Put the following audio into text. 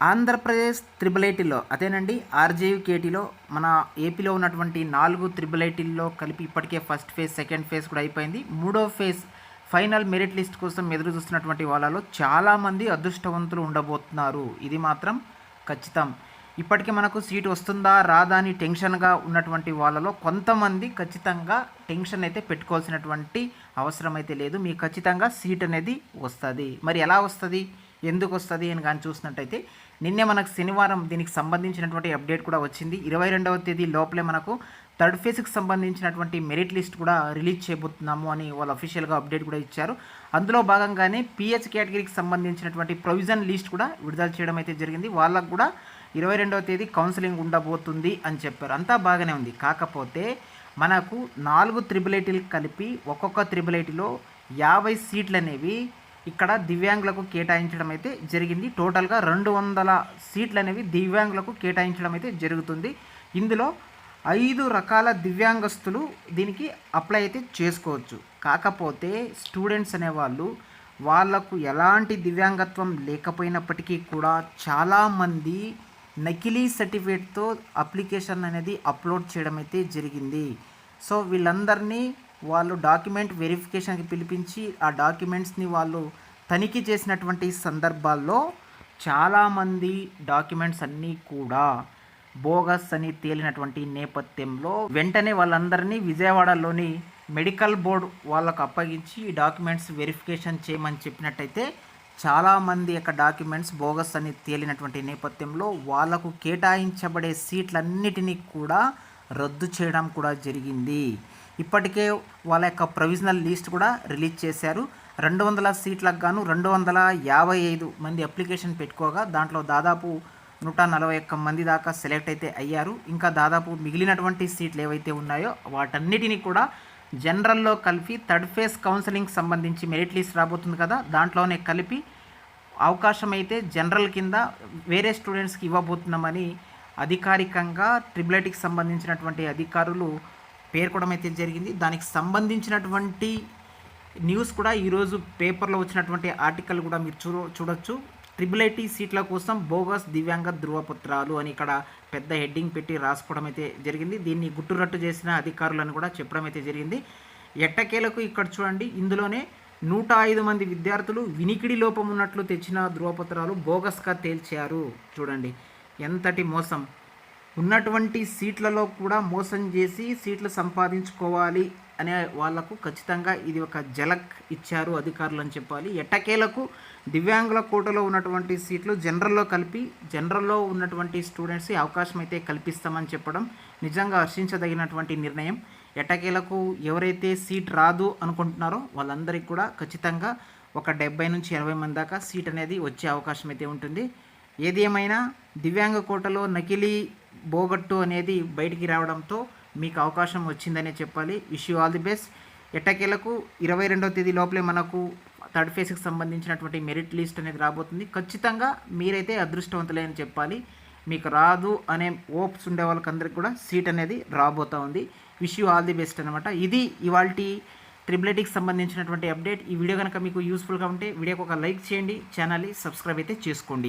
Andhra Pradesh triple ఐటీలో అదేనండి ఆర్జేయుకేటీలో మన ఏపీలో ఉన్నటువంటి 4 త్రిబుల్ ఐటీల్లో కలిపి ఇప్పటికే ఫస్ట్ ఫేజ్ సెకండ్ ఫేజ్ కూడా అయిపోయింది. మూడో ఫేజ్ ఫైనల్ మెరిట్ లిస్ట్ కోసం ఎదురు చూస్తున్నటువంటి వాళ్ళలో చాలామంది అదృష్టవంతులు ఉండబోతున్నారు. ఇది మాత్రం ఖచ్చితం. ఇప్పటికే మనకు సీట్ వస్తుందా రాదా అని టెన్షన్గా ఉన్నటువంటి వాళ్ళలో కొంతమంది ఖచ్చితంగా టెన్షన్ అయితే పెట్టుకోవాల్సినటువంటి అవసరం అయితే లేదు. మీకు ఖచ్చితంగా సీట్ అనేది వస్తుంది. మరి ఎలా వస్తుంది, ఎందుకు వస్తుంది అని కానీ చూసినట్టయితే నిన్నే మనకు శనివారం దీనికి సంబంధించినటువంటి అప్డేట్ కూడా వచ్చింది. 22వ తేదీ లోపలే మనకు థర్డ్ ఫేజ్కి సంబంధించినటువంటి మెరిట్ లిస్ట్ కూడా రిలీజ్ చేయబోతున్నాము అని వాళ్ళు అఫీషియల్గా అప్డేట్ కూడా ఇచ్చారు. అందులో భాగంగానే పిహెచ్ కేటగిరీకి సంబంధించినటువంటి ప్రొవిజన్ లిస్ట్ కూడా విడుదల చేయడం అయితే జరిగింది. వాళ్ళకు కూడా 22వ తేదీ కౌన్సిలింగ్ ఉండబోతుంది అని చెప్పారు. అంతా బాగానే ఉంది. కాకపోతే మనకు 4 త్రిబుల్ ఐటీలు కలిపి ఒక్కొక్క త్రిబుల్ ఐటీలో 50 సీట్లు అనేవి ఇక్కడ దివ్యాంగులకు కేటాయించడం అయితే జరిగింది. టోటల్గా 200 సీట్లు అనేవి దివ్యాంగులకు కేటాయించడం అయితే జరుగుతుంది. ఇందులో 5 రకాల దివ్యాంగస్తులు దీనికి అప్లై అయితే చేసుకోవచ్చు. కాకపోతే స్టూడెంట్స్ అనేవాళ్ళు వాళ్ళకు ఎలాంటి దివ్యాంగత్వం లేకపోయినప్పటికీ కూడా చాలామంది నకిలీ సర్టిఫికేట్తో అప్లికేషన్ అనేది అప్లోడ్ చేయడం అయితే జరిగింది. సో వీళ్ళందరినీ వాళ్ళు డాక్యుమెంట్ వెరిఫికేషన్కి పిలిపించి ఆ డాక్యుమెంట్స్ని వాళ్ళు తనిఖీ చేసినటువంటి సందర్భాల్లో చాలామంది డాక్యుమెంట్స్ అన్నీ కూడా బోగస్ అని తేలినటువంటి నేపథ్యంలో వెంటనే వాళ్ళందరినీ విజయవాడలోని మెడికల్ బోర్డు వాళ్ళకు అప్పగించి ఈ డాక్యుమెంట్స్ వెరిఫికేషన్ చేయమని చెప్పినట్టయితే చాలామంది యొక్క డాక్యుమెంట్స్ బోగస్ అని తేలినటువంటి నేపథ్యంలో వాళ్లకు కేటాయించబడే సీట్లన్నిటినీ కూడా రద్దు చేయడం కూడా జరిగింది. ఇప్పటికే వాళ్ళ యొక్క ప్రొవిజనల్ లిస్ట్ కూడా రిలీజ్ చేశారు. 200 సీట్లకు గాను 255 మంది అప్లికేషన్ పెట్టుకోగా దాంట్లో దాదాపు 141 మంది దాకా సెలెక్ట్ అయితే అయ్యారు. ఇంకా దాదాపు మిగిలినటువంటి సీట్లు ఏవైతే ఉన్నాయో వాటన్నిటినీ కూడా జనరల్లో కలిపి థర్డ్ ఫేజ్ కౌన్సిలింగ్ సంబంధించి మెరిట్ లిస్ట్ రాబోతుంది కదా, దాంట్లోనే కలిపి అవకాశం అయితే జనరల్ కింద వేరే స్టూడెంట్స్కి ఇవ్వబోతున్నామని అధికారికంగా ట్రిపుల్ ఐటీకి సంబంధించినటువంటి అధికారులు పేర్కొనడం అయితే జరిగింది. దానికి సంబంధించినటువంటి న్యూస్ కూడా ఈరోజు పేపర్లో వచ్చినటువంటి ఆర్టికల్ కూడా మీరు చూడొచ్చు. ట్రిపుల్ ఐటీ సీట్ల కోసం బోగస్ దివ్యాంగ ధృవపత్రాలు అని ఇక్కడ పెద్ద హెడ్డింగ్ పెట్టి రాసుకోవడం అయితే జరిగింది. దీన్ని గుట్టురట్టు చేసిన అధికారులను కూడా చెప్పడం అయితే జరిగింది. ఎట్టకేలకు ఇక్కడ చూడండి, ఇందులోనే 105 మంది విద్యార్థులు వినికిడి లోపం ఉన్నట్లు తెచ్చిన ధృవపత్రాలు బోగస్గా తేల్చారు. చూడండి ఎంతటి మోసం. ఉన్నటువంటి సీట్లలో కూడా మోసం చేసి సీట్లు సంపాదించుకోవాలి అనే వాళ్లకు ఖచ్చితంగా ఇది ఒక జలక్ ఇచ్చారు అధికారులు అని చెప్పాలి. ఎట్టకేలకు దివ్యాంగుల కోటలో ఉన్నటువంటి సీట్లు జనరల్లో కలిపి జనరల్లో ఉన్నటువంటి స్టూడెంట్స్కి అవకాశం అయితే కల్పిస్తామని చెప్పడం నిజంగా హర్షించదగినటువంటి నిర్ణయం. ఎట్టకేలకు ఎవరైతే సీట్ రాదు అనుకుంటున్నారో వాళ్ళందరికీ కూడా ఖచ్చితంగా ఒక 70 నుంచి 80 మంది దాకా సీట్ అనేది వచ్చే అవకాశం అయితే ఉంటుంది. ఏది ఏమైనా దివ్యాంగ కోటలో నకిలీ బోగట్టు అనేది బయటికి రావడంతో మీకు అవకాశం వచ్చిందనే చెప్పాలి. Wish you all the best. ఎట్టకేలకు 22వ తేదీ లోపలే మనకు థర్డ్ ఫేజ్కి సంబంధించినటువంటి మెరిట్ లిస్ట్ అనేది రాబోతుంది. ఖచ్చితంగా మీరైతే అదృష్టవంతులే అని చెప్పాలి. మీకు రాదు అనే ఓప్స్ ఉండే వాళ్ళకందరికీ కూడా సీట్ అనేది రాబోతూ ఉంది. Wish you all the best అనమాట. ఇది ఇవాల్టి ట్రిపుల్ ఐటీకి సంబంధించినటువంటి అప్డేట్. ఈ వీడియో కనుక మీకు యూస్ఫుల్గా ఉంటే వీడియోకి ఒక లైక్ చేయండి, ఛానల్ని సబ్స్క్రైబ్ అయితే చేసుకోండి.